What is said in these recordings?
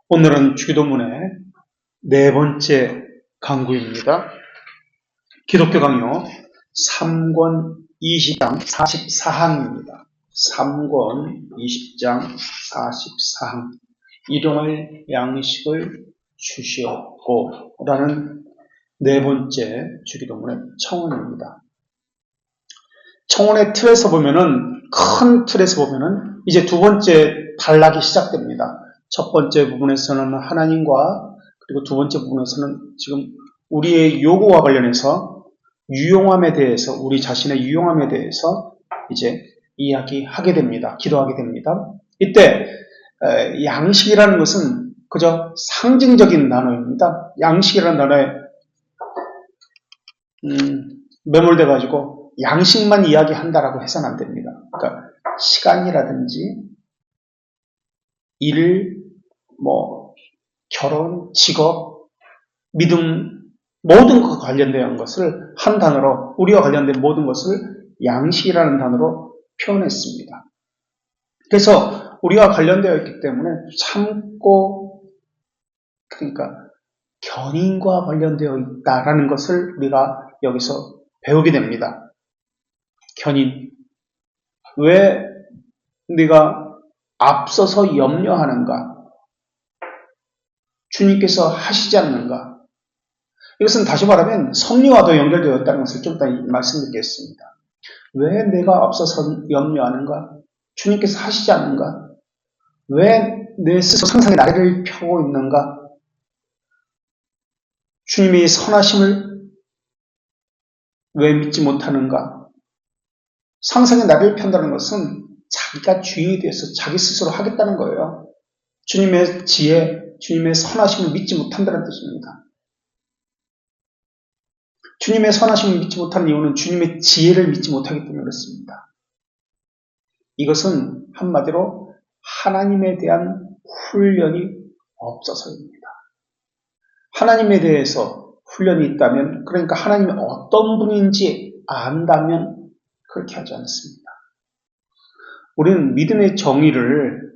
오늘은 주기도문의 네 번째 강구입니다. 기독교 강요 3권 20장 44항입니다. 3권 20장 44항 일용할 양식을 주시옵고 라는 네 번째 주기도문의 청원입니다. 청원의 틀에서 보면은, 큰 틀에서 보면은 이제 두 번째 단락이 시작됩니다. 첫 번째 부분에서는 하나님과, 그리고 두 번째 부분에서는 지금 우리의 요구와 관련해서 유용함에 대해서, 우리 자신의 유용함에 대해서 이제 이야기하게 됩니다. 기도하게 됩니다. 이때 양식이라는 것은 그저 상징적인 단어입니다. 양식이라는 단어에 매몰돼 가지고 양식만 이야기한다라고 해서는 안 됩니다. 그러니까 시간이라든지 일, 결혼, 직업, 믿음, 모든 것과 관련된 것을 한 단어로, 우리와 관련된 모든 것을 양식이라는 단어로 표현했습니다. 그래서 우리와 관련되어 있기 때문에 참고, 그러니까 견인과 관련되어 있다라는 것을 우리가 여기서 배우게 됩니다. 견인. 왜 네가 앞서서 염려하는가? 주님께서 하시지 않는가? 이것은 다시 말하면 섭리와도 연결되어 있다는 것을 좀 이따 말씀드리겠습니다. 왜 내가 앞서서 염려하는가? 주님께서 하시지 않는가? 왜 내 스스로 상상의 나래를 펴고 있는가? 주님의 선하심을 왜 믿지 못하는가? 상상의 나래를 편다는 것은 자기가 주인이 되어서 자기 스스로 하겠다는 거예요. 주님의 지혜, 주님의 선하심을 믿지 못한다는 뜻입니다. 주님의 선하심을 믿지 못하는 이유는 주님의 지혜를 믿지 못하기 때문에 그렇습니다. 이것은 한마디로 하나님에 대한 훈련이 없어서입니다. 하나님에 대해서 훈련이 있다면, 그러니까 하나님이 어떤 분인지 안다면 그렇게 하지 않습니다. 우리는 믿음의 정의를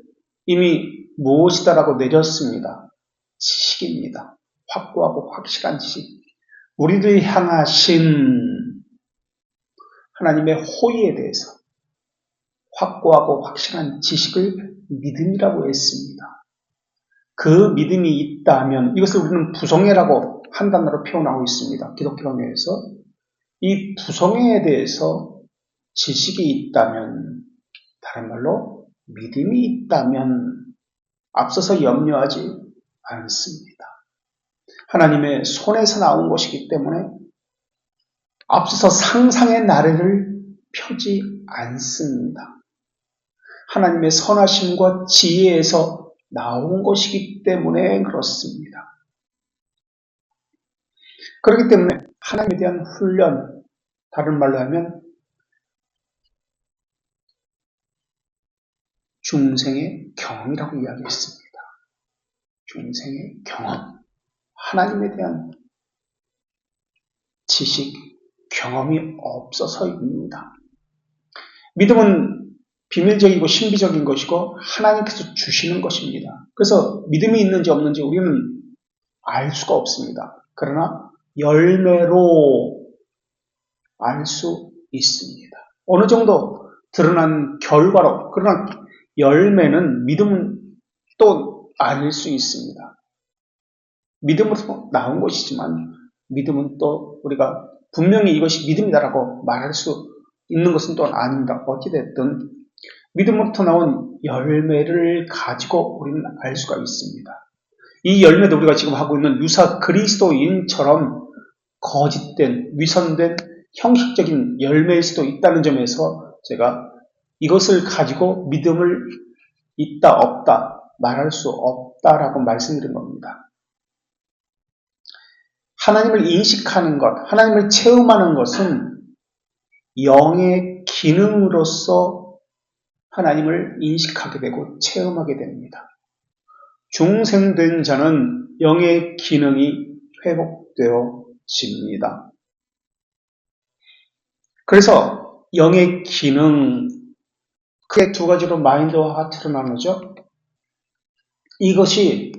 이미 무엇이다라고 내렸습니다. 지식입니다. 확고하고 확실한 지식. 우리를 향하신 하나님의 호의에 대해서 확고하고 확실한 지식을 믿음이라고 했습니다. 그 믿음이 있다면, 이것을 우리는 부성애라고 한 단어로 표현하고 있습니다. 기독교 내에서. 이 부성애에 대해서 지식이 있다면, 다른 말로 믿음이 있다면 앞서서 염려하지 않습니다. 하나님의 손에서 나온 것이기 때문에 앞서서 상상의 나래를 펴지 않습니다. 하나님의 선하심과 지혜에서 나온 것이기 때문에 그렇습니다. 그렇기 때문에 하나님에 대한 훈련, 다른 말로 하면 중생의 경험이라고 이야기했습니다. 중생의 경험, 하나님에 대한 지식, 경험이 없어서입니다. 믿음은 비밀적이고 신비적인 것이고 하나님께서 주시는 것입니다. 그래서 믿음이 있는지 없는지 우리는 알 수가 없습니다. 그러나 열매로 알 수 있습니다. 어느 정도 드러난 결과로, 그러나 열매는 믿음은 또 아닐 수 있습니다. 믿음으로서 나온 것이지만 믿음은 또 우리가 분명히 이것이 믿음이다라고 말할 수 있는 것은 또 아닙니다. 어찌됐든 믿음으로부터 나온 열매를 가지고 우리는 알 수가 있습니다. 이 열매도 우리가 지금 하고 있는 유사 그리스도인처럼 거짓된, 위선된 형식적인 열매일 수도 있다는 점에서 제가 이것을 가지고 믿음을 있다 없다 말할 수 없다라고 말씀드린 겁니다. 하나님을 인식하는 것, 하나님을 체험하는 것은 영의 기능으로서 하나님을 인식하게 되고 체험하게 됩니다. 중생된 자는 영의 기능이 회복되어집니다. 그래서 영의 기능, 크게 두 가지로 마인드와 하트로 나누죠. 이것이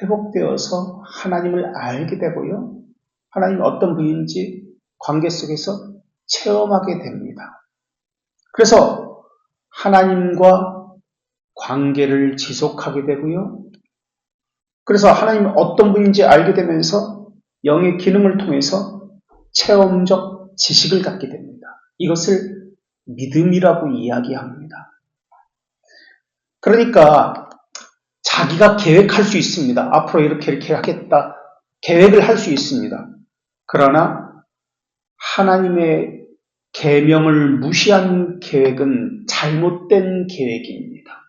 회복되어서 하나님을 알게 되고요. 하나님이 어떤 분인지 관계 속에서 체험하게 됩니다. 그래서 하나님과 관계를 지속하게 되고요. 그래서 하나님이 어떤 분인지 알게 되면서 영의 기능을 통해서 체험적 지식을 갖게 됩니다. 이것을 믿음이라고 이야기합니다. 그러니까 자기가 계획할 수 있습니다. 앞으로 이렇게 하겠다. 계획을 할 수 있습니다. 그러나 하나님의 계명을 무시한 계획은 잘못된 계획입니다.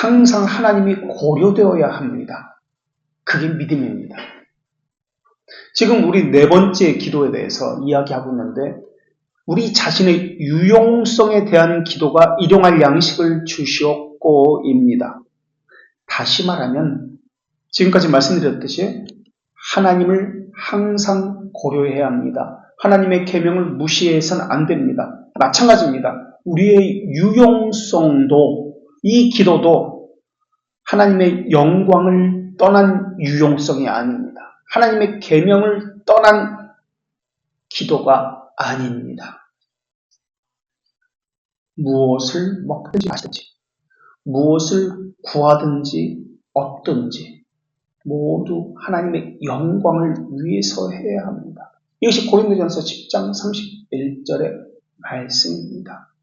항상 하나님이 고려되어야 합니다. 그게 믿음입니다. 지금 우리 네 번째 기도에 대해서 이야기하고 있는데 우리 자신의 유용성에 대한 기도가 일용할 양식을 주시옵고입니다. 다시 말하면 지금까지 말씀드렸듯이 하나님을 항상 고려해야 합니다. 하나님의 계명을 무시해서는 안 됩니다. 마찬가지입니다. 우리의 유용성도 이 기도도 하나님의 영광을 떠난 유용성이 아닙니다. 하나님의 계명을 떠난 기도가 아닙니다. 무엇을 먹든지 마시든지 무엇을 구하든지 얻든지 모두 하나님의 영광을 위해서 해야 합니다. 이것이 고린도전서 10장 31절의 말씀입니다.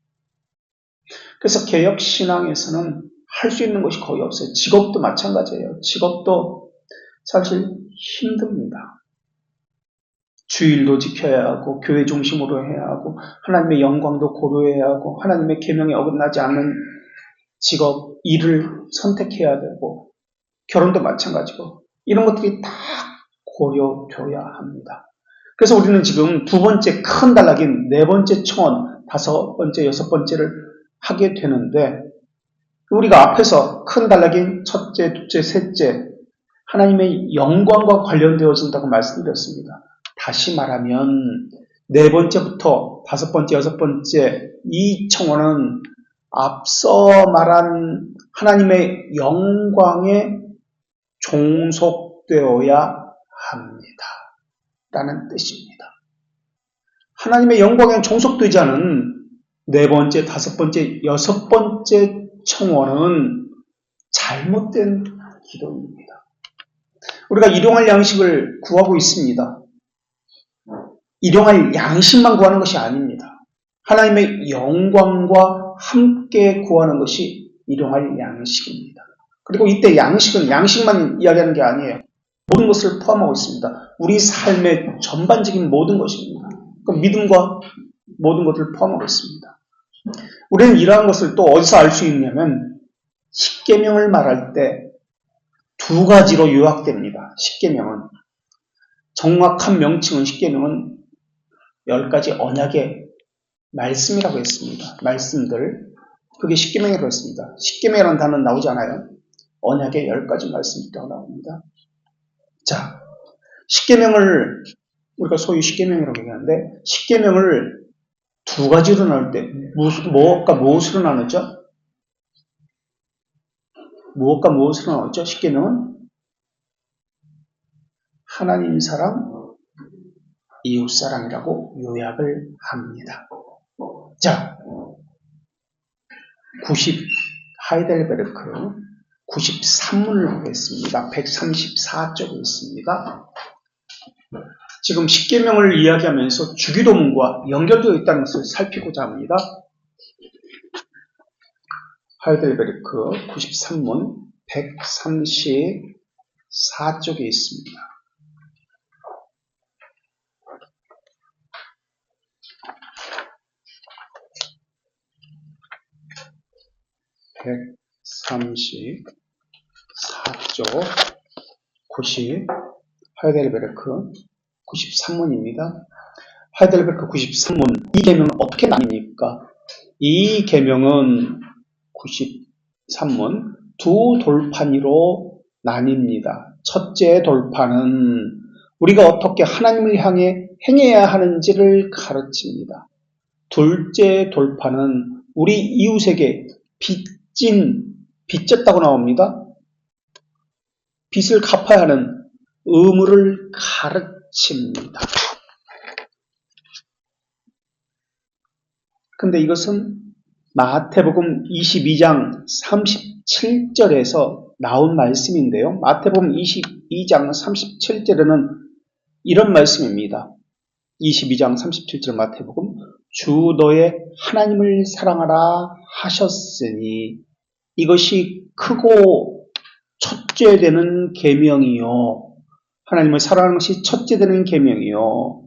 그래서 개혁신앙에서는 할 수 있는 것이 거의 없어요. 직업도 마찬가지예요. 직업도 사실 힘듭니다. 주일도 지켜야 하고 교회 중심으로 해야 하고 하나님의 영광도 고려해야 하고 하나님의 계명에 어긋나지 않는 직업, 일을 선택해야 되고 결혼도 마찬가지고 이런 것들이 다 고려되어야 합니다. 그래서 우리는 지금 두 번째 큰 단락인 네 번째 청원, 다섯 번째, 여섯 번째를 하게 되는데 우리가 앞에서 큰 단락인 첫째, 둘째, 셋째 하나님의 영광과 관련되어진다고 말씀드렸습니다. 다시 말하면 네 번째부터 다섯 번째, 여섯 번째 이 청원은 앞서 말한 하나님의 영광에 종속되어야 합니다. 라는 뜻입니다. 하나님의 영광에 종속되지 않은 네 번째, 다섯 번째, 여섯 번째 청원은 잘못된 기도입니다. 우리가 일용할 양식을 구하고 있습니다. 일용할 양식만 구하는 것이 아닙니다. 하나님의 영광과 함께 구하는 것이 일용할 양식입니다. 그리고 이때 양식은 양식만 이야기하는 게 아니에요. 모든 것을 포함하고 있습니다. 우리 삶의 전반적인 모든 것입니다. 그 믿음과 모든 것을 포함하고 있습니다. 우리는 이러한 것을 또 어디서 알 수 있냐면 십계명을 말할 때 두 가지로 요약됩니다. 십계명은 정확한 명칭은 십계명은 10가지 언약의 말씀이라고 했습니다. 말씀들 그게 십계명이라고 했습니다. 십계명이라는 단어는 나오지 않아요. 언약의 10가지 말씀이라고 나옵니다. 자, 십계명을 우리가 소위 십계명이라고 얘기하는데 십계명을 두 가지로 나눌 때 무엇과 무엇으로 나누죠? 무엇과 무엇으로 나누죠? 십계명은 하나님 사랑, 이웃 사랑이라고 요약을 합니다. 자, 하이델베르크 93문을 보겠습니다. 134쪽에 있습니다. 지금 십계명을 이야기하면서 주기도문과 연결되어 있다는 것을 살피고자 합니다. 하이델베르크 93문 134쪽에 있습니다. 하이델베르크 93문입니다. 하이델베르크 93문 이 계명은 어떻게 나뉩니까? 이 계명은 93문 두 돌판이로 나뉩니다. 첫째 돌판은 우리가 어떻게 하나님을 향해 행해야 하는지를 가르칩니다. 둘째 돌판은 우리 이웃에게 빚졌다고 나옵니다. 빚을 갚아야 하는 의무를 가르칩니다. 근데 이것은 마태복음 22장 37절에서 나온 말씀인데요. 마태복음 22장 37절에는 이런 말씀입니다. 22장 37절 마태복음, 주 너의 하나님을 사랑하라 하셨으니 이것이 크고 첫째 되는 계명이요. 하나님을 사랑하는 것이 첫째 되는 계명이요.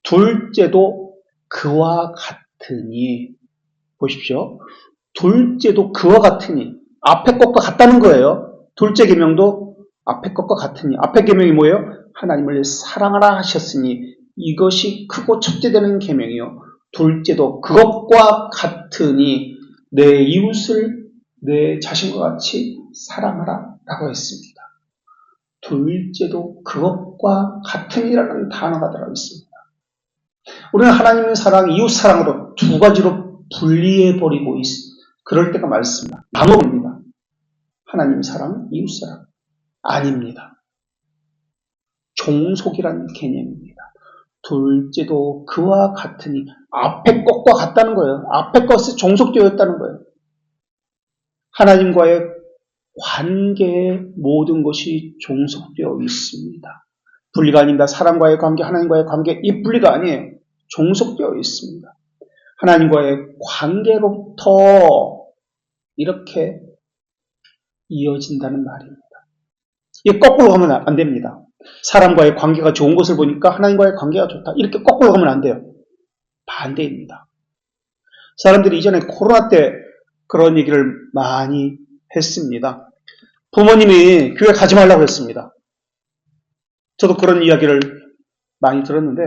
둘째도 그와 같으니, 보십시오. 둘째도 그와 같으니, 앞에 것과 같다는 거예요. 둘째 계명도 앞에 것과 같으니, 앞에 계명이 뭐예요? 하나님을 사랑하라 하셨으니 이것이 크고 첫째 되는 계명이요. 둘째도 그것과 같으니 내 이웃을 내 자신과 같이 사랑하라 라고 했습니다. 둘째도 그것과 같으니라는 단어가 들어 있습니다. 우리는 하나님의 사랑, 이웃 사랑으로 두 가지로 분리해버리고 그럴 때가 많습니다. 나눠봅니다. 하나님 사랑, 이웃 사랑. 아닙니다. 종속이라는 개념입니다. 둘째도 그와 같으니 앞에 것과 같다는 거예요. 앞에 것이 종속되어 있다는 거예요. 하나님과의 관계에 모든 것이 종속되어 있습니다. 분리가 아닙니다. 사람과의 관계, 하나님과의 관계, 이 분리가 아니에요. 종속되어 있습니다. 하나님과의 관계로부터 이렇게 이어진다는 말입니다. 이게 거꾸로 가면 안 됩니다. 사람과의 관계가 좋은 것을 보니까 하나님과의 관계가 좋다. 이렇게 거꾸로 가면 안 돼요. 반대입니다. 사람들이 이전에 코로나 때 그런 얘기를 많이 했습니다. 부모님이 교회 가지 말라고 했습니다. 저도 그런 이야기를 많이 들었는데,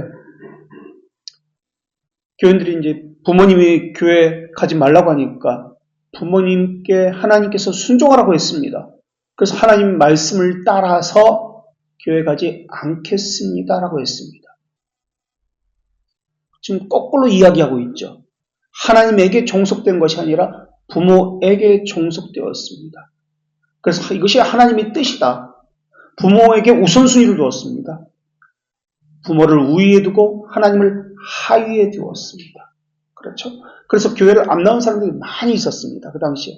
교인들이 이제 부모님이 교회 가지 말라고 하니까 부모님께 하나님께서 순종하라고 했습니다. 그래서 하나님 말씀을 따라서 교회 가지 않겠습니다라고 했습니다. 지금 거꾸로 이야기하고 있죠. 하나님에게 종속된 것이 아니라 부모에게 종속되었습니다. 그래서 이것이 하나님의 뜻이다. 부모에게 우선순위를 두었습니다. 부모를 우위에 두고 하나님을 하위에 두었습니다. 그렇죠? 그래서 교회를 안 나온 사람들이 많이 있었습니다. 그 당시에.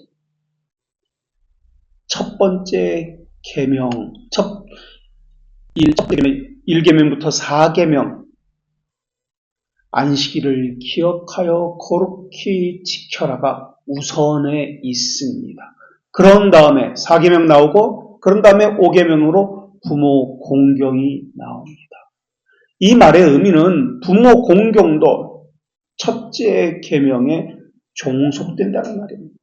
첫 번째 계명, 첫 1계명부터 4계명, 안식일을 기억하여 거룩히 지켜라가 우선에 있습니다. 그런 다음에 4계명 나오고, 그런 다음에 5계명으로 부모 공경이 나옵니다. 이 말의 의미는 부모 공경도 첫째 계명에 종속된다는 말입니다.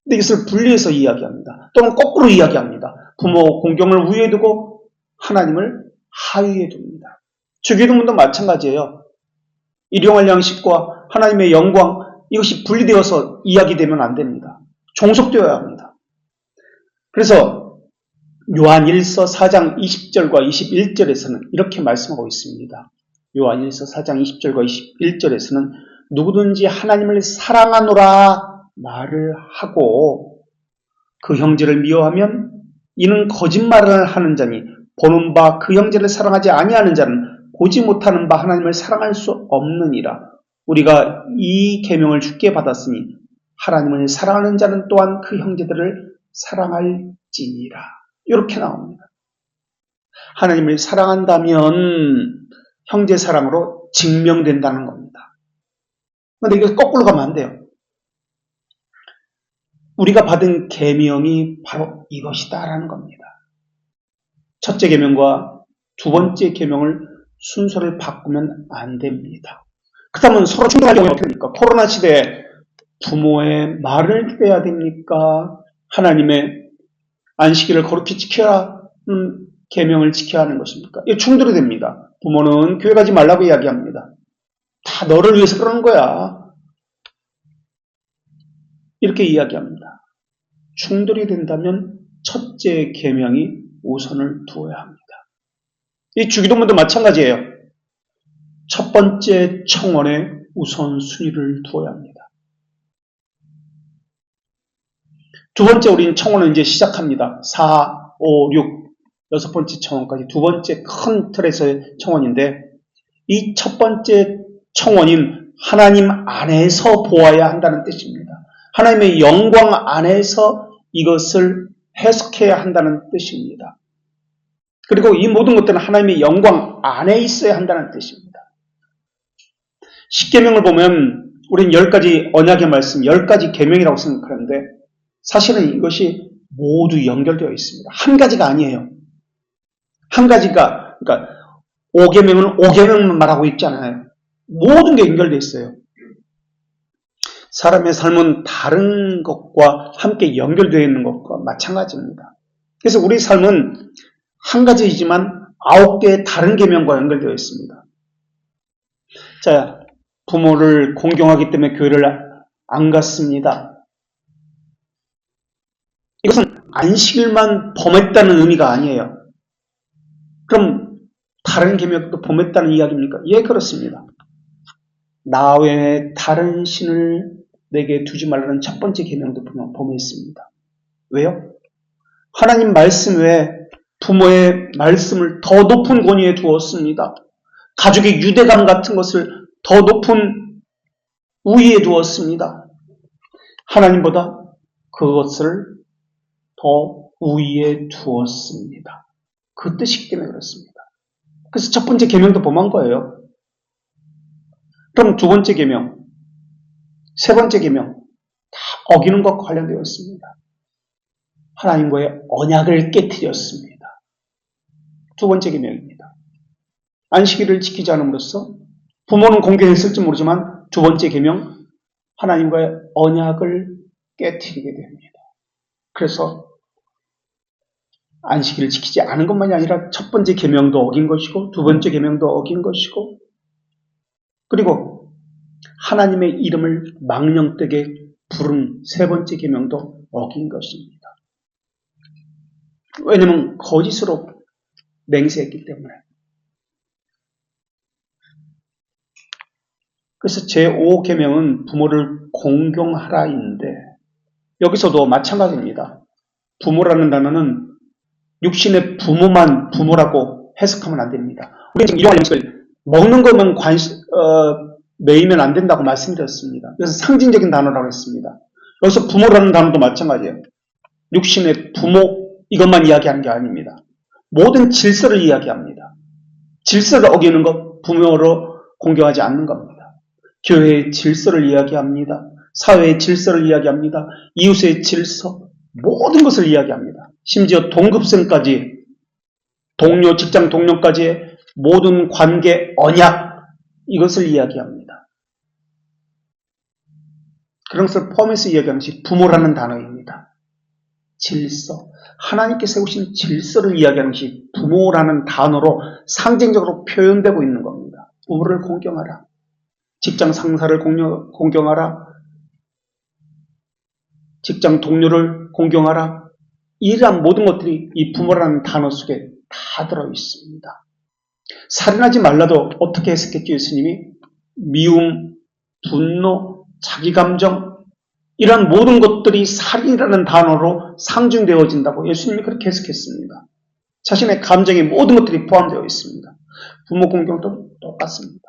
근데 이것을 분리해서 이야기합니다. 또는 거꾸로 이야기합니다. 부모 공경을 위에 두고 하나님을 하위에 둡니다. 주기도문도 마찬가지예요. 일용할 양식과 하나님의 영광, 이것이 분리되어서 이야기되면 안 됩니다. 종속되어야 합니다. 그래서 요한 1서 4장 20절과 21절에서는 이렇게 말씀하고 있습니다. 요한 1서 4장 20절과 21절에서는 누구든지 하나님을 사랑하노라 말을 하고 그 형제를 미워하면 이는 거짓말을 하는 자니 보는 바 그 형제를 사랑하지 아니하는 자는 보지 못하는 바 하나님을 사랑할 수 없느니라. 우리가 이 계명을 주께 받았으니 하나님을 사랑하는 자는 또한 그 형제들을 사랑할지니라. 이렇게 나옵니다. 하나님을 사랑한다면 형제 사랑으로 증명된다는 겁니다. 그런데 이거 거꾸로 가면 안 돼요. 우리가 받은 계명이 바로 이것이다라는 겁니다. 첫째 계명과 두 번째 계명을 순서를 바꾸면 안 됩니다. 그렇다면 서로 충돌할 경우는 어떻게 됩니까? 코로나 시대에 부모의 말을 기대야 됩니까? 하나님의 안식일을 거룩히 지켜야 하는 계명을 지켜야 하는 것입니까? 이게 충돌이 됩니다. 부모는 교회 가지 말라고 이야기합니다. 다 너를 위해서 그러는 거야. 이렇게 이야기합니다. 충돌이 된다면 첫째 계명이 우선을 두어야 합니다. 이 주기도문도 마찬가지예요. 첫 번째 청원에 우선순위를 두어야 합니다. 두 번째 우리는 청원을 이제 시작합니다. 4, 5, 6, 여섯 번째 청원까지 두 번째 큰 틀에서의 청원인데 이 첫 번째 청원인 하나님 안에서 보아야 한다는 뜻입니다. 하나님의 영광 안에서 이것을 해석해야 한다는 뜻입니다. 그리고 이 모든 것들은 하나님의 영광 안에 있어야 한다는 뜻입니다. 십계명을 보면 우리는 10가지 언약의 말씀, 10가지 계명이라고 생각하는데 사실은 이것이 모두 연결되어 있습니다. 한 가지가 아니에요. 한 가지가, 그러니까 5계명은 5계명만 말하고 있잖아요. 모든 게 연결되어 있어요. 사람의 삶은 다른 것과 함께 연결되어 있는 것과 마찬가지입니다. 그래서 우리 삶은 한 가지이지만 9개의 다른 계명과 연결되어 있습니다. 자, 부모를 공경하기 때문에 교회를 안 갔습니다. 이것은 안식일만 범했다는 의미가 아니에요. 그럼 다른 계명도 범했다는 이야기입니까? 예, 그렇습니다. 나 외에 다른 신을 내게 두지 말라는 첫 번째 계명도 범했습니다. 왜요? 하나님 말씀 외에 부모의 말씀을 더 높은 권위에 두었습니다. 가족의 유대감 같은 것을 더 높은 우위에 두었습니다. 하나님보다 그것을 더 우위에 두었습니다. 그 뜻이기 때문에 그렇습니다. 그래서 첫 번째 계명도 범한 거예요. 그럼 두 번째 계명, 세 번째 계명 다 어기는 것과 관련되어 있습니다. 하나님과의 언약을 깨뜨렸습니다. 두 번째 계명입니다. 안식일을 지키지 않음으로써 부모는 공경했을지 모르지만 두 번째 계명, 하나님과의 언약을 깨뜨리게 됩니다. 그래서 안식일을 지키지 않은 것만이 아니라 첫 번째 계명도 어긴 것이고 두 번째 계명도 어긴 것이고 그리고 하나님의 이름을 망령되게 부른 세 번째 계명도 어긴 것입니다. 왜냐하면 거짓으로 맹세했기 때문에. 그래서 제5계명은 부모를 공경하라인데 여기서도 마찬가지입니다. 부모라는 단어는 육신의 부모만 부모라고 해석하면 안 됩니다. 우리는 지금 일용할 음식을 먹는 것만 매이면 안 된다고 말씀드렸습니다. 그래서 상징적인 단어라고 했습니다. 여기서 부모라는 단어도 마찬가지예요. 육신의 부모 이것만 이야기하는 게 아닙니다. 모든 질서를 이야기합니다. 질서를 어기는 것 부모로 공경하지 않는 겁니다. 교회의 질서를 이야기합니다. 사회의 질서를 이야기합니다. 이웃의 질서 모든 것을 이야기합니다. 심지어 동급생까지 동료, 직장 동료까지의 모든 관계, 언약 이것을 이야기합니다. 그런 것을 포함해서 이야기하는 것이 부모라는 단어입니다. 질서, 하나님께 세우신 질서를 이야기하는 것이 부모라는 단어로 상징적으로 표현되고 있는 겁니다. 부모를 공경하라. 직장 상사를 공경하라. 직장 동료를 공경하라. 이러한 모든 것들이 이 부모라는 단어 속에 다 들어있습니다. 살인하지 말라도 어떻게 해석했죠, 예수님이? 미움, 분노, 자기감정 이러한 모든 것들이 살인이라는 단어로 상징되어진다고 예수님이 그렇게 해석했습니다. 자신의 감정의 모든 것들이 포함되어 있습니다. 부모 공경도 똑같습니다.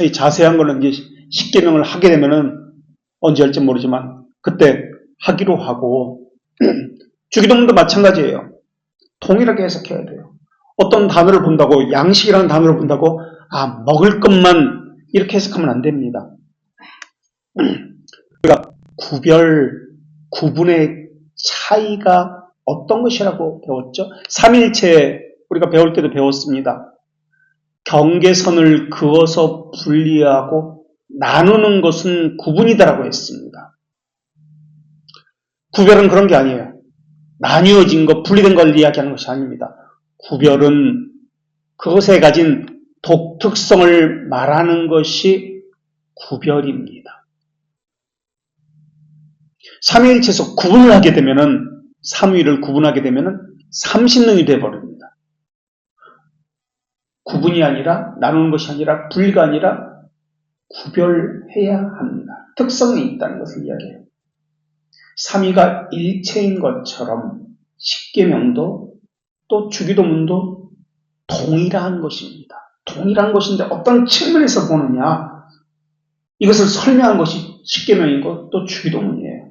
이 자세한 거는 이제 십계명을 하게 되면은 언제 할지 모르지만 그때 하기로 하고 주기도문도 마찬가지예요. 동일하게 해석해야 돼요. 어떤 단어를 본다고 양식이라는 단어를 본다고 먹을 것만 이렇게 해석하면 안 됩니다. 우리가 구분의 차이가 어떤 것이라고 배웠죠? 삼일체 우리가 배울 때도 배웠습니다. 경계선을 그어서 분리하고 나누는 것은 구분이다라고 했습니다. 구별은 그런 게 아니에요. 나뉘어진 것, 분리된 걸 이야기하는 것이 아닙니다. 구별은 그것에 가진 독특성을 말하는 것이 구별입니다. 삼위일체에서 구분을 하게 되면은 삼위를 구분하게 되면은 삼신능이 되어버립니다. 구분이 아니라 나누는 것이 아니라 분리가 아니라 구별해야 합니다. 특성이 있다는 것을 이야기해요. 삼위가 일체인 것처럼 십계명도 또 주기도문도 동일한 것입니다. 동일한 것인데 어떤 측면에서 보느냐, 이것을 설명한 것이 십계명이고 또 주기도문이에요.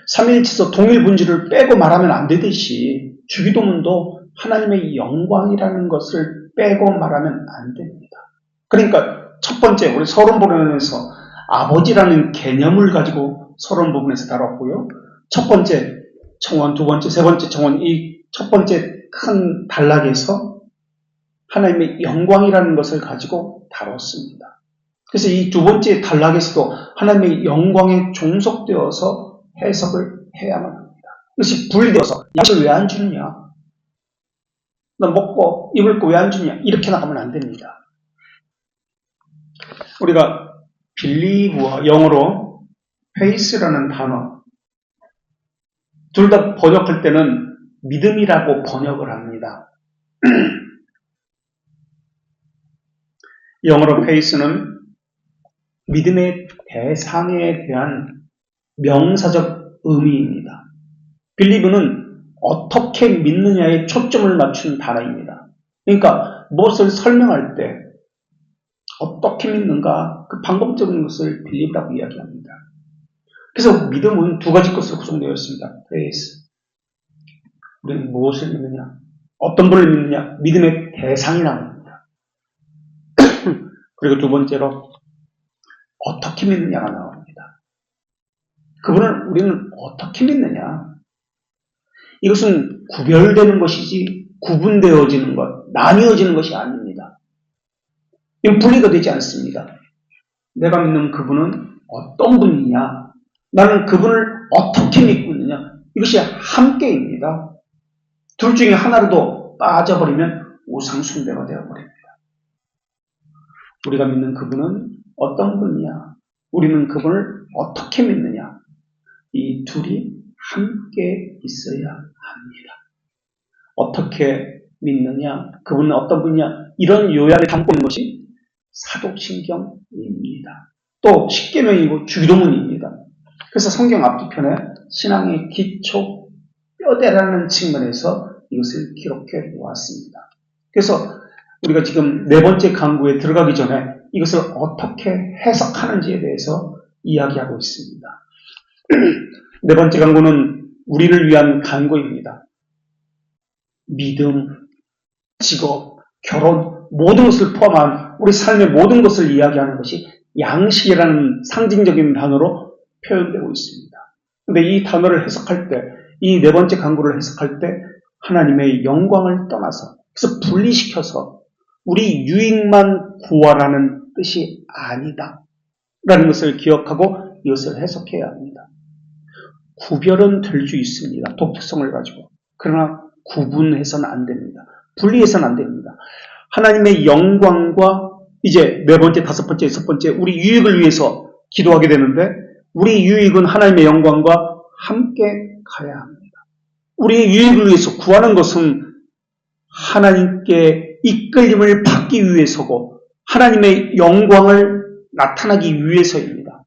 삼위일체에서 동일 본질을 빼고 말하면 안 되듯이 주기도문도 하나님의 영광이라는 것을 빼고 말하면 안 됩니다. 그러니까 첫 번째 우리 서론부분에서 아버지라는 개념을 가지고 서론 부분에서 다뤘고요. 첫 번째 청원, 두 번째, 세 번째 청원, 이 첫 번째 큰 단락에서 하나님의 영광이라는 것을 가지고 다뤘습니다. 그래서 이 두 번째 단락에서도 하나님의 영광에 종속되어서 해석을 해야만 합니다. 이것이 분리되어서 양식을 왜 안 주느냐? 나 먹고 입을 거 왜 안 주냐? 이렇게 나가면 안 됩니다. 우리가 빌리브와 영어로 faith라는 단어 둘 다 번역할 때는 믿음이라고 번역을 합니다. 영어로 faith는 믿음의 대상에 대한 명사적 의미입니다. believe는 어떻게 믿느냐에 초점을 맞춘 단어입니다. 그러니까 무엇을 설명할 때 어떻게 믿는가 그 방법적인 것을 believe라고 이야기합니다. 그래서 믿음은 두 가지 것으로 구성되어 있습니다. faith. 우리는 무엇을 믿느냐? 어떤 분을 믿느냐? 믿음의 대상이라고 합니다. 그리고 두 번째로 어떻게 믿느냐가 나옵니다. 그분을 우리는 어떻게 믿느냐? 이것은 구별되는 것이지 구분되어지는 것, 나뉘어지는 것이 아닙니다. 이건 분리가 되지 않습니다. 내가 믿는 그분은 어떤 분이냐? 나는 그분을 어떻게 믿고 있느냐? 이것이 함께입니다. 둘 중에 하나로도 빠져버리면 우상숭배가 되어버립니다. 우리가 믿는 그분은 어떤 분이냐? 우리는 그분을 어떻게 믿느냐? 이 둘이 함께 있어야 합니다. 어떻게 믿느냐? 그분은 어떤 분이냐? 이런 요약을 담고 있는 것이 사도신경입니다. 또 십계명이고 주기도문입니다. 그래서 성경 앞뒤편에 신앙의 기초, 뼈대라는 측면에서 이것을 기록해 놓았습니다. 그래서 우리가 지금 네 번째 강구에 들어가기 전에 이것을 어떻게 해석하는지에 대해서 이야기하고 있습니다. 네 번째 강구는 우리를 위한 강구입니다. 믿음, 직업, 결혼, 모든 것을 포함한 우리 삶의 모든 것을 이야기하는 것이 양식이라는 상징적인 단어로 표현되고 있습니다. 그런데 이 단어를 해석할 때, 이 네 번째 강구를 해석할 때 하나님의 영광을 떠나서, 그래서 분리시켜서 우리 유익만 구하라는 뜻이 아니다 라는 것을 기억하고 이것을 해석해야 합니다. 구별은 될 수 있습니다. 독특성을 가지고. 그러나 구분해서는 안 됩니다. 분리해서는 안 됩니다. 하나님의 영광과 이제 네 번째, 다섯 번째, 여섯 번째 우리 유익을 위해서 기도하게 되는데 우리 유익은 하나님의 영광과 함께 가야 합니다. 우리의 유익을 위해서 구하는 것은 하나님께 이끌림을 받기 위해서고 하나님의 영광을 나타나기 위해서입니다.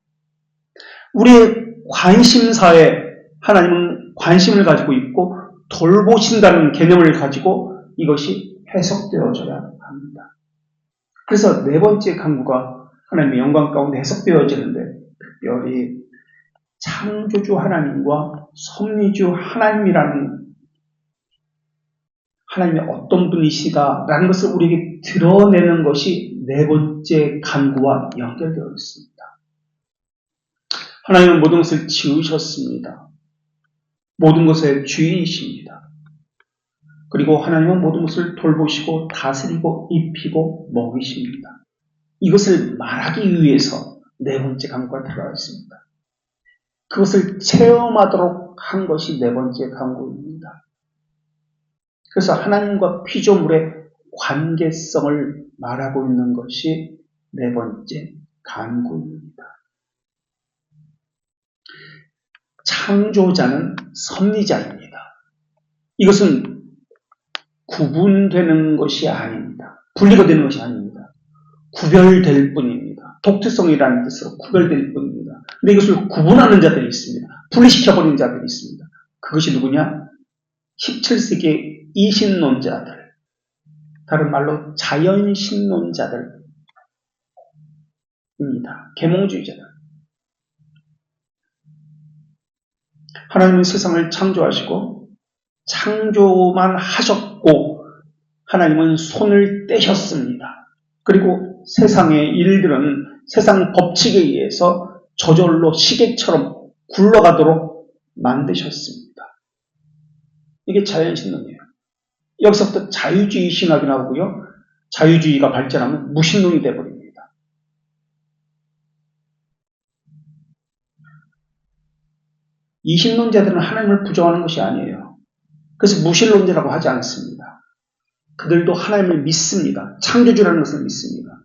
우리의 관심사에 하나님은 관심을 가지고 있고 돌보신다는 개념을 가지고 이것이 해석되어져야 합니다. 그래서 네 번째 강구가 하나님의 영광 가운데 해석되어지는데 특별히 창조주 하나님과 섭리주 하나님이라는 하나님이 어떤 분이시다라는 것을 우리에게 드러내는 것이 네 번째 강구와 연결되어 있습니다. 하나님은 모든 것을 지으셨습니다. 모든 것의 주인이십니다. 그리고 하나님은 모든 것을 돌보시고 다스리고 입히고 먹이십니다. 이것을 말하기 위해서 네 번째 강구가 들어가 있습니다. 그것을 체험하도록 한 것이 네 번째 강구입니다. 그래서 하나님과 피조물의 관계성을 말하고 있는 것이 네 번째 강구입니다. 창조자는 섭리자입니다. 이것은 구분되는 것이 아닙니다. 분리가 되는 것이 아닙니다. 구별될 뿐입니다. 독특성이라는 뜻으로 구별될 뿐입니다. 근데 이것을 구분하는 자들이 있습니다. 분리시켜버리는 자들이 있습니다. 그것이 누구냐? 17세기의 이신론자들, 다른 말로 자연신론자들입니다. 계몽주의자들. 하나님은 세상을 창조하시고 창조만 하셨고 하나님은 손을 떼셨습니다. 그리고 세상의 일들은 세상 법칙에 의해서 저절로 시계처럼 굴러가도록 만드셨습니다. 이게 자연신론이에요. 여기서부터 자유주의 신학이 나오고요. 자유주의가 발전하면 무신론이 되어버립니다. 이신론자들은 하나님을 부정하는 것이 아니에요. 그래서 무신론자라고 하지 않습니다. 그들도 하나님을 믿습니다. 창조주라는 것을 믿습니다.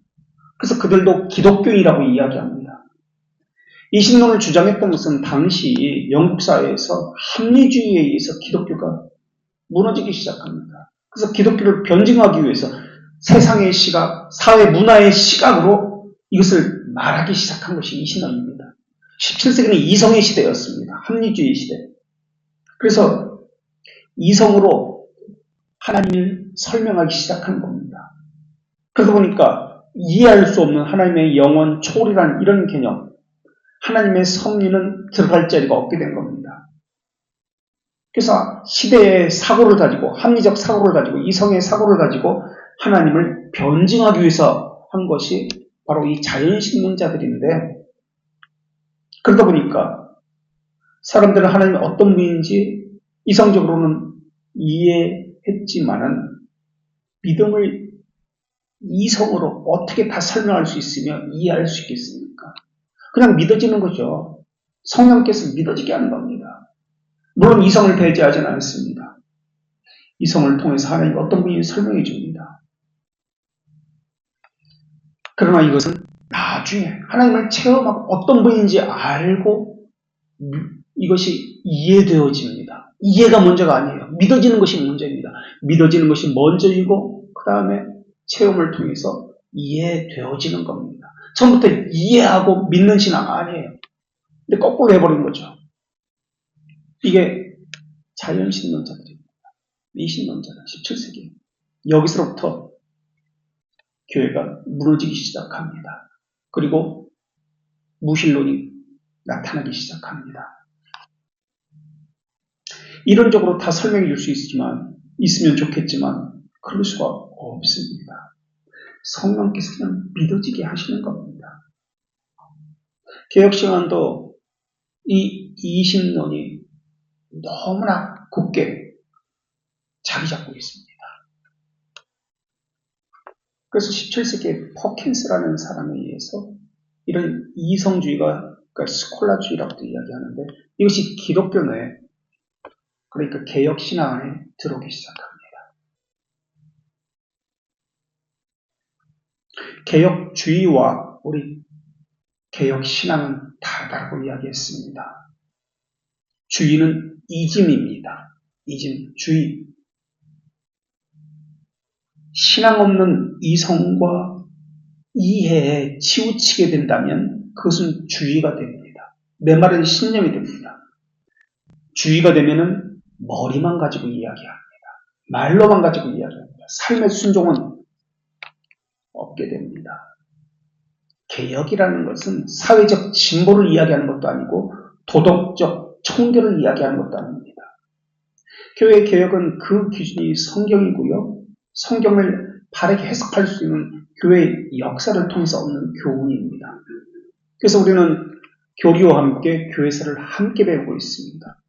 그래서 그들도 기독교인이라고 이야기합니다. 이신론을 주장했던 것은 당시 영국 사회에서 합리주의에 의해서 기독교가 무너지기 시작합니다. 그래서 기독교를 변증하기 위해서 세상의 시각, 사회 문화의 시각으로 이것을 말하기 시작한 것이 이신론입니다. 17세기는 이성의 시대였습니다. 합리주의 시대. 그래서 이성으로 하나님을 설명하기 시작한 겁니다. 그러다 보니까 이해할 수 없는 하나님의 영원, 초월이라는 이런 개념, 하나님의 섭리는 들어갈 자리가 없게 된 겁니다. 그래서 시대의 사고를 가지고, 합리적 사고를 가지고, 이성의 사고를 가지고 하나님을 변증하기 위해서 한 것이 바로 이 자연신론자들인데, 그러다 보니까 사람들은 하나님이 어떤 분인지 이성적으로는 이해했지만은 믿음을 이성으로 어떻게 다 설명할 수 있으며 이해할 수 있겠습니까? 그냥 믿어지는 거죠. 성령께서 믿어지게 하는 겁니다. 물론 이성을 배제하지는 않습니다. 이성을 통해서 하나님이 어떤 분인지 설명해 줍니다. 그러나 이것은 나중에 하나님을 체험하고 어떤 분인지 알고 이것이 이해되어집니다. 이해가 문제가 아니에요. 믿어지는 것이 문제입니다. 믿어지는 것이 먼저이고 그 다음에 체험을 통해서 이해되어지는 겁니다. 처음부터 이해하고 믿는 신앙 아니에요. 근데 거꾸로 해버린 거죠. 이게 자연신론자들입니다. 미신론자들 17세기. 여기서부터 교회가 무너지기 시작합니다. 그리고 무신론이 나타나기 시작합니다. 이론적으로 다 설명해 줄 수 있으면 좋겠지만 그럴 수가 없습니다. 성령께서 그냥 믿어지게 하시는 겁니다. 개혁신앙도 이 이신론이 너무나 굳게 자리 잡고 있습니다. 그래서 17세기에 퍼킨스라는 사람에 의해서 이런 이성주의가, 그러니까 스콜라주의라고도 이야기하는데 이것이 기독교 내에, 그러니까 개혁신앙 안에 들어오기 시작합니다. 개혁주의와 우리 개혁신앙은 다르다고 이야기했습니다. 주의는 이즘입니다. 이즘, 주의. 신앙 없는 이성과 이해에 치우치게 된다면 그것은 주의가 됩니다. 내 말은 신념이 됩니다. 주의가 되면은 머리만 가지고 이야기합니다. 말로만 가지고 이야기합니다. 삶의 순종은 없게 됩니다. 개혁이라는 것은 사회적 진보를 이야기하는 것도 아니고 도덕적 청결을 이야기하는 것도 아닙니다. 교회 개혁은 그 기준이 성경이고요. 성경을 바르게 해석할 수 있는 교회의 역사를 통해서 얻는 교훈입니다. 그래서 우리는 교리와 함께 교회사를 함께 배우고 있습니다.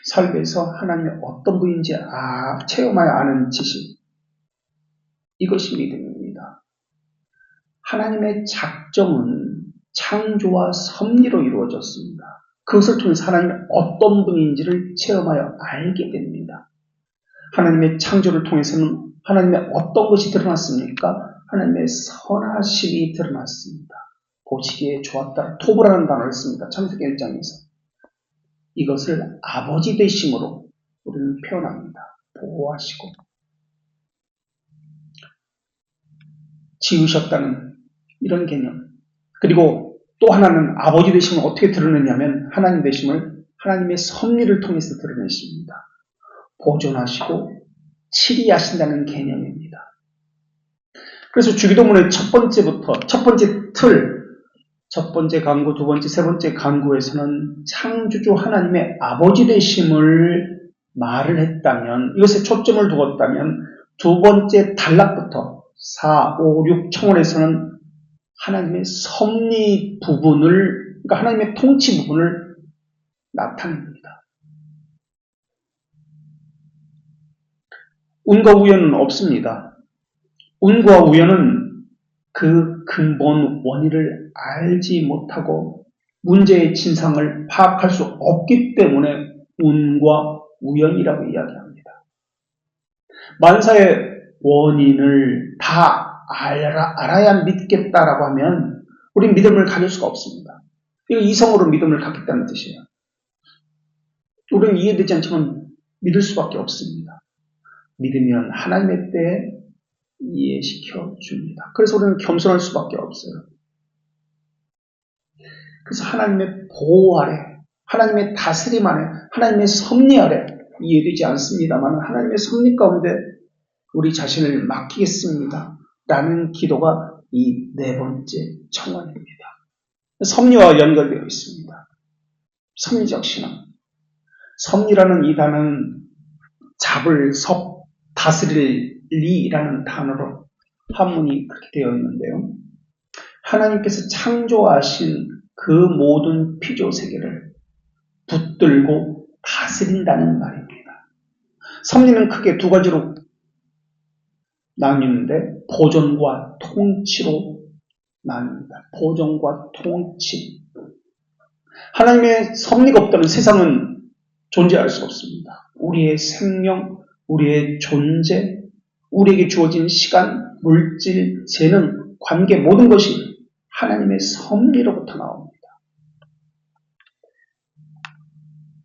삶에서 하나님의 어떤 분인지 체험하여 아는 지식, 이것이 믿음입니다. 하나님의 작정은 창조와 섭리로 이루어졌습니다. 그것을 통해서 하나님이 어떤 분인지를 체험하여 알게 됩니다. 하나님의 창조를 통해서는 하나님의 어떤 것이 드러났습니까? 하나님의 선하심이 드러났습니다. 보시기에 좋았다. 토브라는 단어를 씁니다. 창세기 1장에서. 이것을 아버지 되심으로 우리는 표현합니다. 보호하시고 지으셨다는 이런 개념. 그리고 또 하나는 아버지 되심을 어떻게 드러내냐면 하나님 되심을 하나님의 섭리를 통해서 드러내십니다. 보존하시고 치리하신다는 개념입니다. 그래서 주기도문의 첫 번째 틀, 첫 번째 강구, 두 번째, 세 번째 강구에서는 창조주 하나님의 아버지 되심을 말을 했다면, 이것에 초점을 두었다면, 두 번째 단락부터 4, 5, 6 청원에서는 하나님의 섭리 부분을, 그러니까 하나님의 통치 부분을 나타냅니다. 운과 우연은 없습니다. 운과 우연은 그 근본 원인을 알지 못하고 문제의 진상을 파악할 수 없기 때문에 운과 우연이라고 이야기합니다. 만사의 원인을 다 알아야 믿겠다라고 하면 우리는 믿음을 가질 수가 없습니다. 이거 이성으로 믿음을 갖겠다는 뜻이에요. 우리는 이해되지 않지만 믿을 수밖에 없습니다. 믿으면 하나님의 때에 이해시켜 줍니다. 그래서 우리는 겸손할 수밖에 없어요. 그래서 하나님의 보호 아래, 하나님의 다스림 아래, 하나님의 섭리 아래 이해되지 않습니다만 하나님의 섭리 가운데 우리 자신을 맡기겠습니다. 라는 기도가 이 네 번째 청원입니다. 섭리와 연결되어 있습니다. 섭리적 신앙. 섭리라는 이 단어는 잡을 섭, 다스릴 리라는 단어로 한문이 그렇게 되어 있는데요. 하나님께서 창조하신 그 모든 피조 세계를 붙들고 다스린다는 말입니다. 섭리는 크게 두 가지로 나뉘는데 보존과 통치로 나뉩니다. 보존과 통치. 하나님의 섭리가 없다면 세상은 존재할 수 없습니다. 우리의 생명, 우리의 존재, 우리에게 주어진 시간, 물질, 재능, 관계 모든 것이 하나님의 섭리로부터 나옵니다.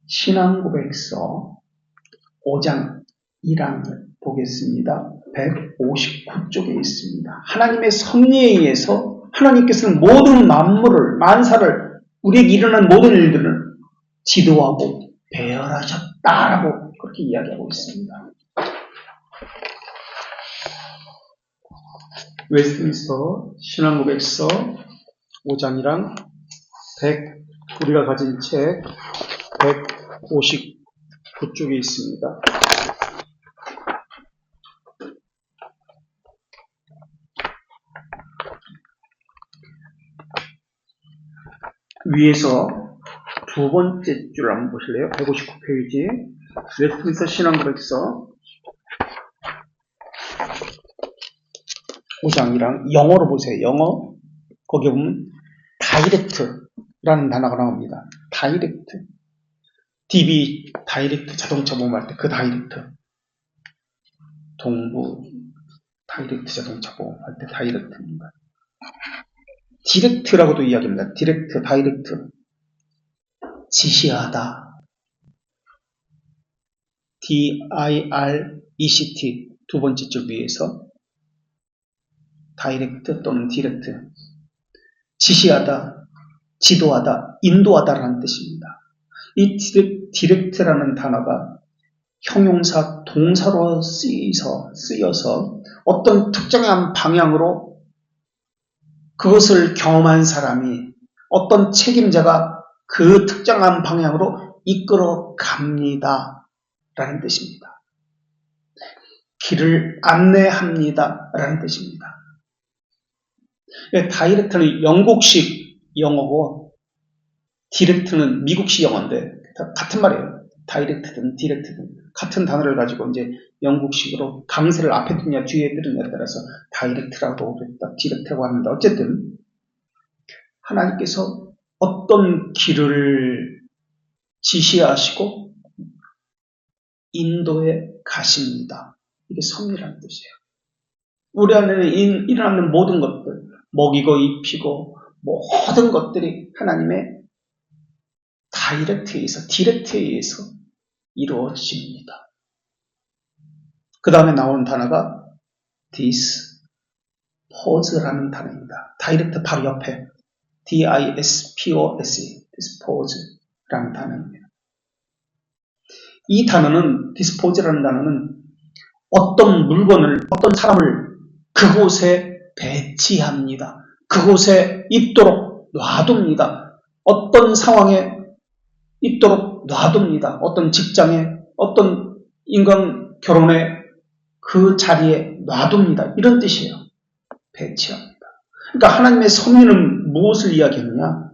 신앙고백서 5장 1항을 보겠습니다. 159쪽에 있습니다. 하나님의 섭리에 의해서 하나님께서는 모든 만물을, 만사를, 우리에게 일어난 모든 일들을 지도하고 배열하셨다라고 그렇게 이야기하고 있습니다. 웨스트민스터 신앙고백서 5장이랑 우리가 가진 책 159쪽에 있습니다. 위에서 두 번째 줄 한번 보실래요? 159페이지 웨스트민스터 신앙고백서 5장이랑 영어로 보세요. 영어 거기에 보면 다이렉트라는 단어가 나옵니다. 다이렉트. DB 다이렉트 자동차 보험할 때 그 다이렉트. 동부 다이렉트 자동차 보험할 때 다이렉트입니다. 디렉트라고도 이야기합니다. 디렉트, 다이렉트. 지시하다. DIRECT 두 번째 줄 위에서 다이렉트 또는 디렉트. 지시하다, 지도하다, 인도하다라는 뜻입니다. 이 디렉트라는 단어가 형용사, 동사로 쓰여서 어떤 특정한 방향으로 그것을 경험한 사람이 어떤 책임자가 그 특정한 방향으로 이끌어 갑니다. 라는 뜻입니다. 길을 안내합니다. 라는 뜻입니다. 다이렉트는 영국식 영어고 디렉트는 미국식 영어인데 같은 말이에요. 다이렉트든 디렉트든 같은 단어를 가지고 이제 영국식으로 강세를 앞에 두냐 뒤에 두냐에 따라서 다이렉트라고 그랬다, 디렉트라고 하는데 어쨌든 하나님께서 어떤 길을 지시하시고 인도해 가십니다. 이게 섭리라는 뜻이에요. 우리 안에 일어나는 모든 것들, 먹이고 입히고 모든 것들이 하나님의 다이렉트에 의해서, 디렉트에 의해서 이루어집니다. 그 다음에 나오는 단어가 디스포즈라는 단어입니다. 다이렉트 바로 옆에 dispose, dispose라는 단어입니다. 이 단어는 dispose라는 단어는 어떤 물건을, 어떤 사람을 그곳에 배치합니다. 그곳에 있도록 놔둡니다. 어떤 상황에 있도록 놔둡니다. 어떤 직장에, 어떤 인간 결혼에 그 자리에 놔둡니다. 이런 뜻이에요. 배치합니다. 그러니까 하나님의 섭리는 무엇을 이야기하느냐?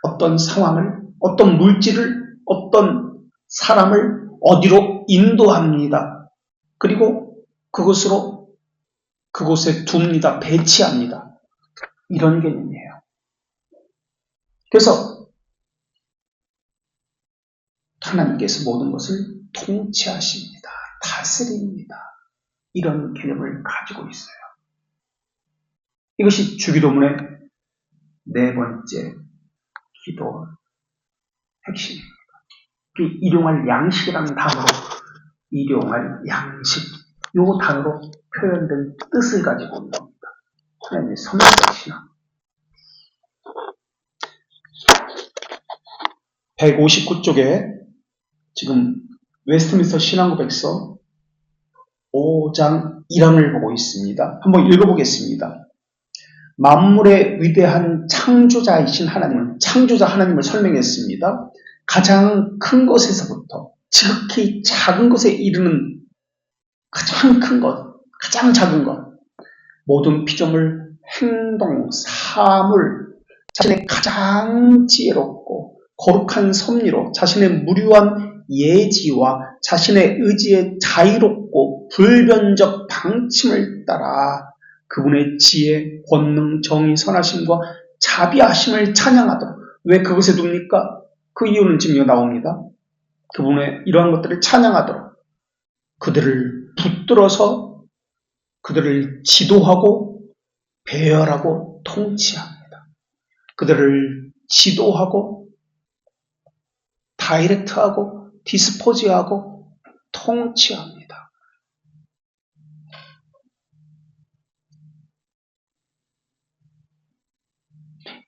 어떤 상황을, 어떤 물질을, 어떤 사람을 어디로 인도합니다. 그리고 그곳에 둡니다. 배치합니다. 이런 개념이에요. 그래서 하나님께서 모든 것을 통치하십니다. 다스립니다. 이런 개념을 가지고 있어요. 이것이 주기도문의 네 번째 기도 핵심입니다. 일용할 양식이라는 단어로, 일용할 양식, 이 단어로 표현된 뜻을 가지고 있는 겁니다. 하나님의 섭리자 신앙. 159쪽에 지금 웨스트민스터 신앙고백서 5장 1항을 보고 있습니다. 한번 읽어보겠습니다. 만물의 위대한 창조자이신 하나님은, 창조자 하나님을 설명했습니다. 가장 큰 것에서부터 지극히 작은 것에 이르는 가장 큰 것, 가장 작은 것, 모든 피조물, 행동, 사물, 자신의 가장 지혜롭고 거룩한 섭리로 자신의 무료한 예지와 자신의 의지의 자유롭고 불변적 방침을 따라 그분의 지혜, 권능, 정의, 선하심과 자비하심을 찬양하도록. 왜 그것에 둡니까? 그 이유는 지금 여기 나옵니다. 그분의 이러한 것들을 찬양하도록 그들을 붙들어서 그들을 지도하고 배열하고 통치합니다. 그들을 지도하고 다이렉트하고 디스포즈하고 통치합니다.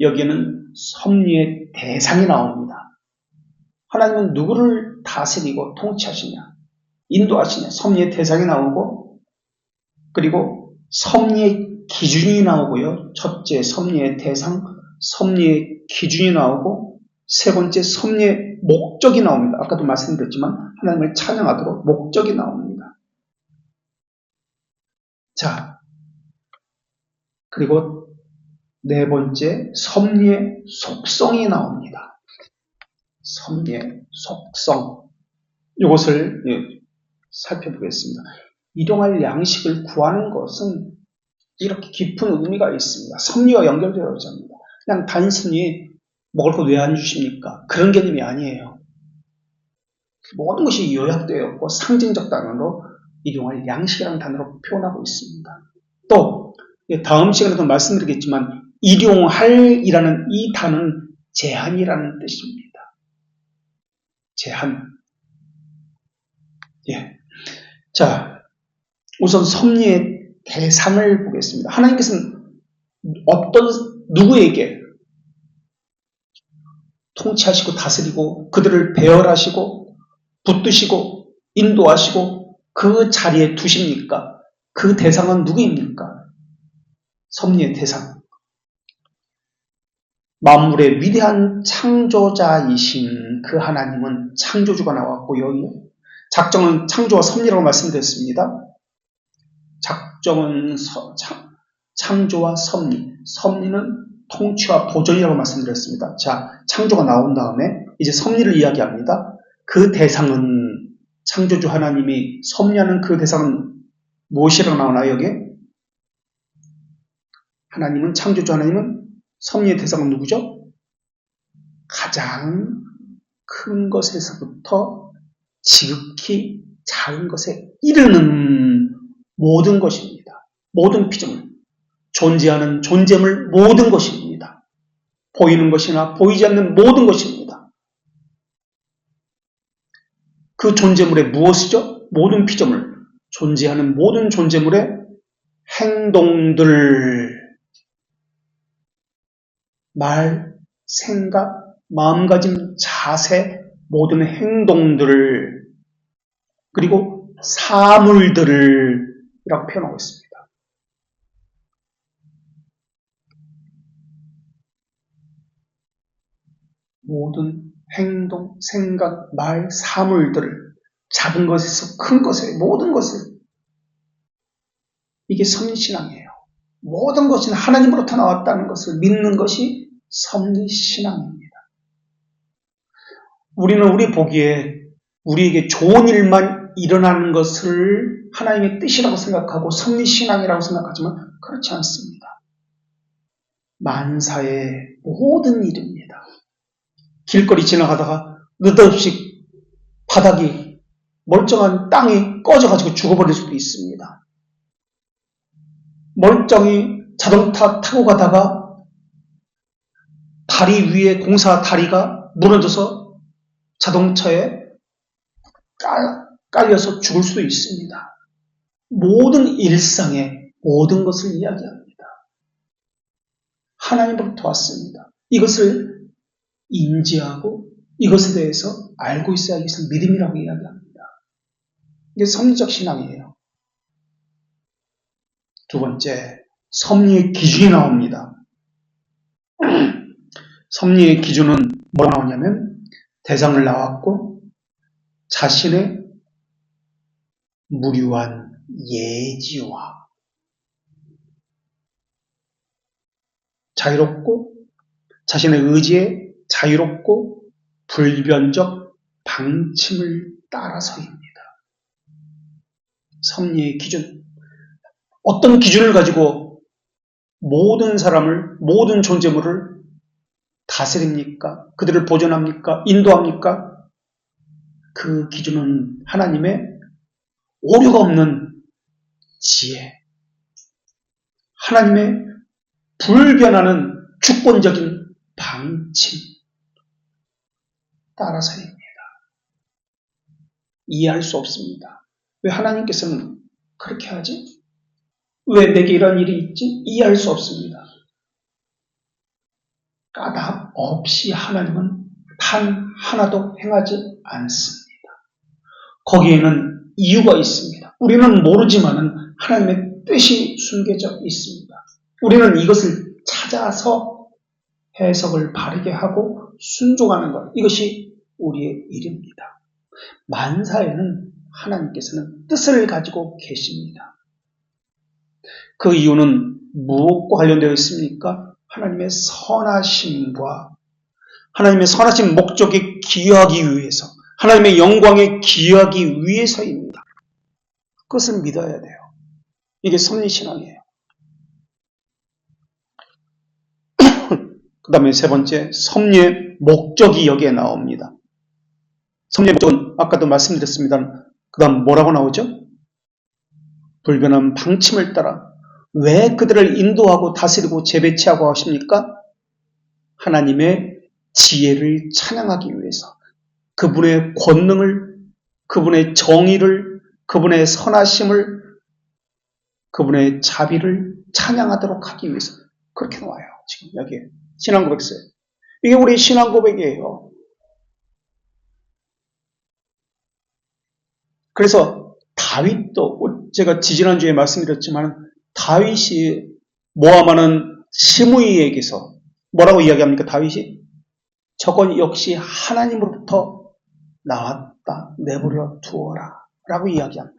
여기에는 섭리의 대상이 나옵니다. 하나님은 누구를 다스리고 통치하시냐, 인도하시냐, 섭리의 대상이 나오고, 그리고 섭리의 기준이 나오고요. 첫째, 섭리의 대상, 섭리의 기준이 나오고, 세 번째, 섭리의 목적이 나옵니다. 아까도 말씀드렸지만 하나님을 찬양하도록 목적이 나옵니다. 자, 그리고 네 번째, 섭리의 속성이 나옵니다. 섭리의 속성. 이것을 살펴보겠습니다. 일용할 양식을 구하는 것은 이렇게 깊은 의미가 있습니다. 섭리와 연결되어 있습니다. 그냥 단순히 먹을 거 왜 안 주십니까? 그런 개념이 아니에요. 모든 것이 요약되어 있고 상징적 단어로 일용할 양식이라는 단어로 표현하고 있습니다. 또 다음 시간에도 말씀드리겠지만 일용할이라는 이 단어는 제한이라는 뜻입니다. 제한. 자, 우선 섭리의 대상을 보겠습니다. 하나님께서는 누구에게 통치하시고 다스리고 그들을 배열하시고 붙드시고 인도하시고 그 자리에 두십니까? 그 대상은 누구입니까? 섭리의 대상. 만물의 위대한 창조자이신 그 하나님은, 창조주가 나왔고요. 작정은 창조와 섭리라고 말씀드렸습니다. 작정은 창조와 섭리, 섭리는 통치와 보존이라고 말씀드렸습니다. 자, 창조가 나온 다음에 이제 섭리를 이야기합니다. 그 대상은, 창조주 하나님이 섭리하는 그 대상은 무엇이라고 나오나요, 여기에? 하나님은, 창조주 하나님은 섭리의 대상은 누구죠? 가장 큰 것에서부터 지극히 작은 것에 이르는 모든 것입니다. 모든 피조물, 존재하는 존재물 모든 것입니다. 보이는 것이나 보이지 않는 모든 것입니다. 그 존재물의 무엇이죠? 모든 피조물, 존재하는 모든 존재물의 행동들, 말, 생각, 마음가짐, 자세, 모든 행동들을 그리고 사물들을 이라고 표현하고 있습니다. 모든 행동, 생각, 말, 사물들을 작은 것에서 큰 것에 모든 것을 이게 섭리신앙이에요. 모든 것은 하나님으로부터 나왔다는 것을 믿는 것이 섭리신앙입니다. 우리는 우리 보기에 우리에게 좋은 일만 일어나는 것을 하나님의 뜻이라고 생각하고 섭리신앙이라고 생각하지만 그렇지 않습니다. 만사의 모든 일입니다. 길거리 지나가다가 느닷없이 바닥이 멀쩡한 땅이 꺼져가지고 죽어버릴 수도 있습니다. 멀쩡히 자동차 타고 가다가 다리 위에 공사 다리가 무너져서 자동차에 깔려서 죽을 수도 있습니다. 모든 일상의 모든 것을 이야기합니다. 하나님으로부터 왔습니다. 이것을 인지하고 이것에 대해서 알고 있어야 이것을 믿음이라고 이야기합니다. 이게 섭리적 신앙이에요. 두 번째, 섭리의 기준이 나옵니다. 섭리의 기준은 뭐라고 나오냐면 대상을 나왔고 자신의 무료한 예지와 자유롭고 자신의 의지에 자유롭고 불변적 방침을 따라서입니다. 섭리의 기준. 어떤 기준을 가지고 모든 사람을, 모든 존재물을 다스립니까? 그들을 보존합니까? 인도합니까? 그 기준은 하나님의 오류가 없는 지혜, 하나님의 불변하는 주권적인 방침 따라서입니다. 이해할 수 없습니다. 왜 하나님께서는 그렇게 하지? 왜 내게 이런 일이 있지? 이해할 수 없습니다. 까닭 없이 하나님은 단 하나도 행하지 않습니다. 거기에는 이유가 있습니다. 우리는 모르지만은 하나님의 뜻이 숨겨져 있습니다. 우리는 이것을 찾아서 해석을 바르게 하고 순종하는 것, 이것이 우리의 일입니다. 만사에는 하나님께서는 뜻을 가지고 계십니다. 그 이유는 무엇과 관련되어 있습니까? 하나님의 선하심과 하나님의 선하신 목적에 기여하기 위해서, 하나님의 영광에 기여하기 위해서입니다. 그것을 믿어야 돼요. 이게 섭리신앙이에요. 그 다음에 세 번째, 섭리의 목적이 여기에 나옵니다. 섭리의 목적은 아까도 말씀드렸습니다. 그 다음 뭐라고 나오죠? 불변한 방침을 따라. 왜 그들을 인도하고 다스리고 재배치하고 하십니까? 하나님의 지혜를 찬양하기 위해서, 그분의 권능을, 그분의 정의를, 그분의 선하심을, 그분의 자비를 찬양하도록 하기 위해서. 그렇게 나와요. 지금 여기에 신앙고백서에. 이게 우리 신앙고백이에요. 그래서 다윗도, 제가 지지난주에 말씀드렸지만 다윗이 모함하는 시므이에게서 뭐라고 이야기합니까? 다윗이 저건 역시 하나님으로부터 나왔다, 내버려 두어라 라고 이야기합니다.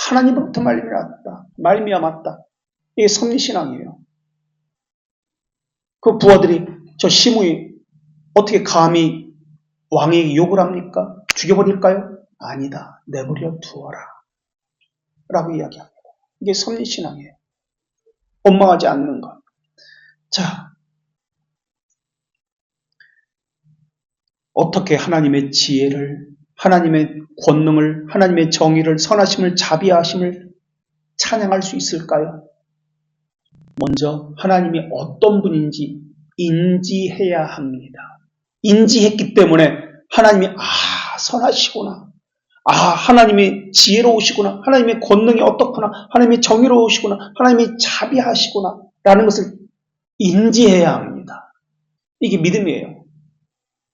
하나님으로부터 말미암았다. 이게 섭리신앙이에요. 그 부하들이 저 시므이 어떻게 감히 왕에게 욕을 합니까? 죽여버릴까요? 아니다, 내버려 두어라 라고 이야기합니다. 이게 섭리신앙이에요. 원망하지 않는 것. 자, 어떻게 하나님의 지혜를, 하나님의 권능을, 하나님의 정의를, 선하심을, 자비하심을 찬양할 수 있을까요? 먼저 하나님이 어떤 분인지 인지해야 합니다. 인지했기 때문에 하나님이 선하시구나, 하나님이 지혜로우시구나, 하나님의 권능이 어떻구나, 하나님이 정의로우시구나, 하나님이 자비하시구나 라는 것을 인지해야 합니다. 이게 믿음이에요.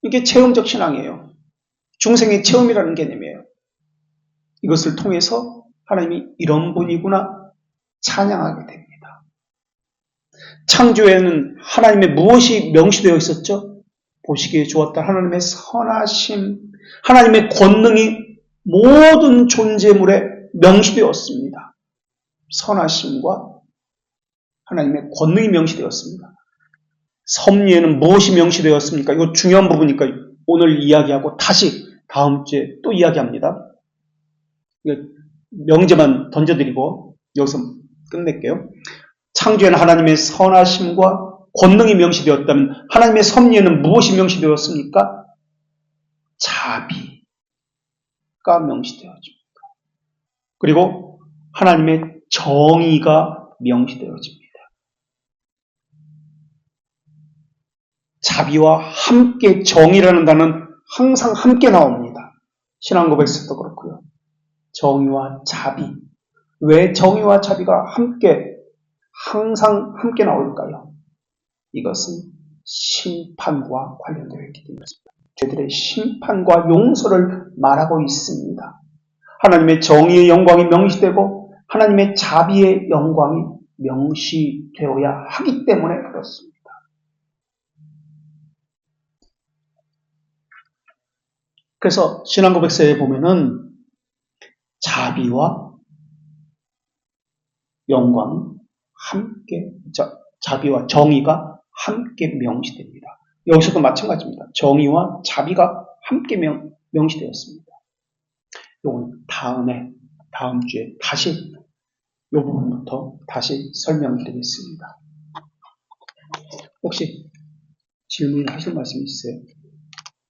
이게 체험적 신앙이에요. 중생의 체험이라는 개념이에요. 이것을 통해서 하나님이 이런 분이구나 찬양하게 됩니다. 창조에는 하나님의 무엇이 명시되어 있었죠? 보시기에 좋았다. 하나님의 선하심, 하나님의 권능이 모든 존재물에 명시되었습니다. 선하심과 하나님의 권능이 명시되었습니다. 섭리에는 무엇이 명시되었습니까? 이거 중요한 부분이니까 오늘 이야기하고 다시 다음 주에 또 이야기합니다. 명제만 던져드리고 여기서 끝낼게요. 창조에는 하나님의 선하심과 권능이 명시되었다면 하나님의 섭리에는 무엇이 명시되었습니까? 자비가 명시되어집니다. 그리고 하나님의 정의가 명시되어집니다. 자비와 함께 정의라는 단어는 항상 함께 나옵니다. 신앙고백에서도 그렇고요. 정의와 자비. 왜 정의와 자비가 항상 함께 나올까요? 이것은 심판과 관련되어 있기 때문입니다. 죄들의 심판과 용서를 말하고 있습니다. 하나님의 정의의 영광이 명시되고 하나님의 자비의 영광이 명시되어야 하기 때문에 그렇습니다. 그래서 신앙고백서에 보면은 자비와 영광이 함께, 자비와 정의가 함께 명시됩니다. 여기서도 마찬가지입니다. 정의와 자비가 함께 명시되었습니다. 이건 다음 주에 다시 이 부분부터 다시 설명드리겠습니다. 혹시 질문하실 말씀 있으세요?